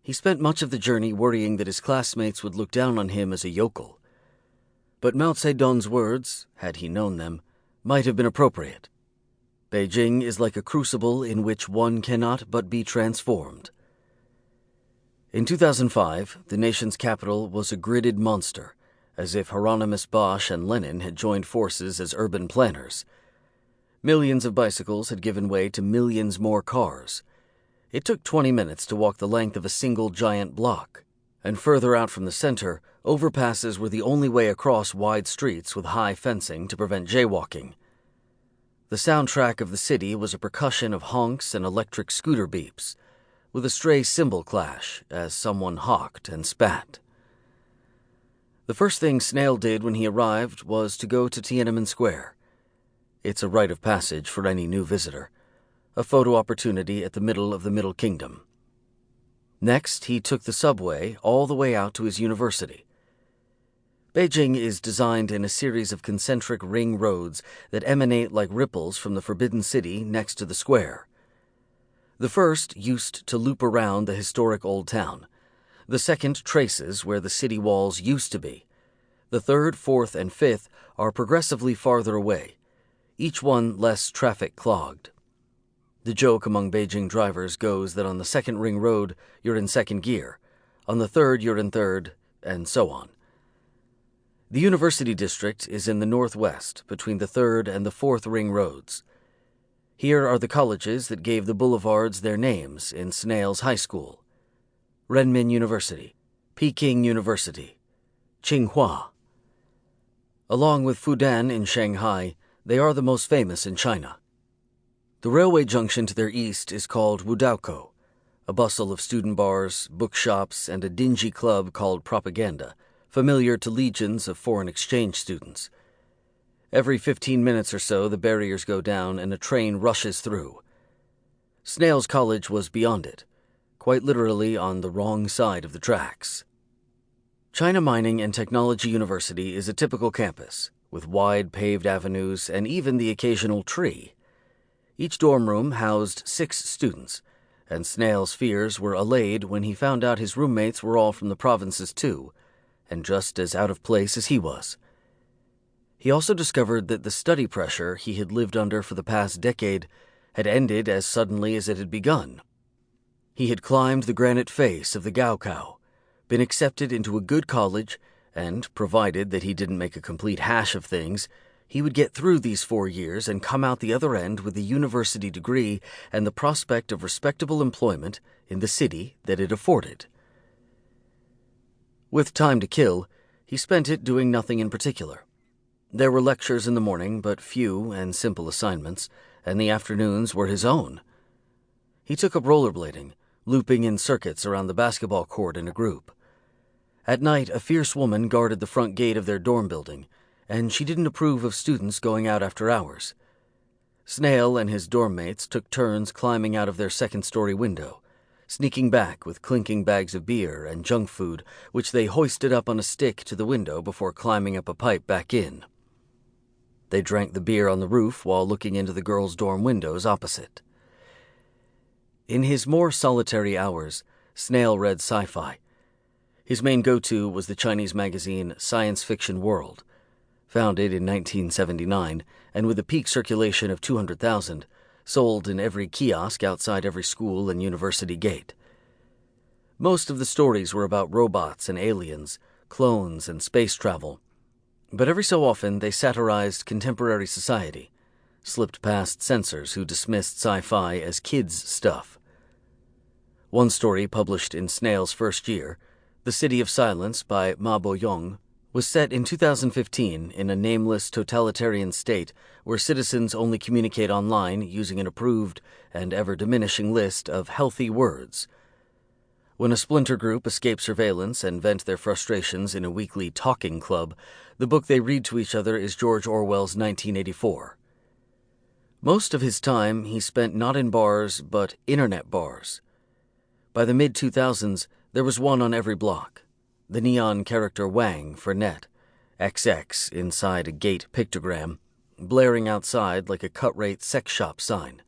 He spent much of the journey worrying that his classmates would look down on him as a yokel. But Mao Zedong's words, had he known them, might have been appropriate. Beijing is like a crucible in which one cannot but be transformed. In 2005, the nation's capital was a gridded monster, as if Hieronymus Bosch and Lenin had joined forces as urban planners. Millions of bicycles had given way to millions more cars. It took 20 minutes to walk the length of a single giant block, and further out from the center, overpasses were the only way across wide streets with high fencing to prevent jaywalking. The soundtrack of the city was a percussion of honks and electric scooter beeps, with a stray cymbal clash as someone hawked and spat. The first thing Snail did when he arrived was to go to Tiananmen Square. It's a rite of passage for any new visitor, a photo opportunity at the middle of the Middle Kingdom. Next, he took the subway all the way out to his university. Beijing is designed in a series of concentric ring roads that emanate like ripples from the Forbidden City next to the square. The first used to loop around the historic old town. The second traces where the city walls used to be. The third, fourth, and fifth are progressively farther away, each one less traffic-clogged. The joke among Beijing drivers goes that on the second ring road, you're in second gear, on the third, you're in third, and so on. The University District is in the northwest, between the third and the fourth ring roads. Here are the colleges that gave the boulevards their names in Snail's high school: Renmin University, Peking University, Tsinghua. Along with Fudan in Shanghai, they are the most famous in China. The railway junction to their east is called Wudaoko, a bustle of student bars, bookshops, and a dingy club called Propaganda, familiar to legions of foreign exchange students. Every 15 minutes or so, the barriers go down and a train rushes through. Snail's college was beyond it, quite literally on the wrong side of the tracks. China Mining and Technology University is a typical campus, with wide paved avenues and even the occasional tree. Each dorm room housed 6 students, and Snail's fears were allayed when he found out his roommates were all from the provinces too, and just as out of place as he was. He also discovered that the study pressure he had lived under for the past decade had ended as suddenly as it had begun. He had climbed the granite face of the Gaokao, been accepted into a good college, and, provided that he didn't make a complete hash of things, he would get through these 4 years and come out the other end with a university degree and the prospect of respectable employment in the city that it afforded. With time to kill, he spent it doing nothing in particular. There were lectures in the morning, but few and simple assignments, and the afternoons were his own. He took up rollerblading, looping in circuits around the basketball court in a group. At night, a fierce woman guarded the front gate of their dorm building, and she didn't approve of students going out after hours. Snail and his dorm mates took turns climbing out of their second-story window, sneaking back with clinking bags of beer and junk food, which they hoisted up on a stick to the window before climbing up a pipe back in. They drank the beer on the roof while looking into the girls' dorm windows opposite. In his more solitary hours, Snail read sci-fi. His main go-to was the Chinese magazine Science Fiction World. Founded in 1979, and with a peak circulation of 200,000, sold in every kiosk outside every school and university gate. Most of the stories were about robots and aliens, clones and space travel, but every so often they satirized contemporary society, slipped past censors who dismissed sci-fi as kids' stuff. One story published in Snail's first year, The City of Silence by Ma Boyong, was set in 2015 in a nameless totalitarian state where citizens only communicate online using an approved and ever-diminishing list of healthy words. When a splinter group escape surveillance and vent their frustrations in a weekly talking club, the book they read to each other is George Orwell's 1984. Most of his time he spent not in bars, but internet bars. By the mid-2000s, there was one on every block. The neon character Wang for net, XX inside a gate pictogram, blaring outside like a cut-rate sex shop sign.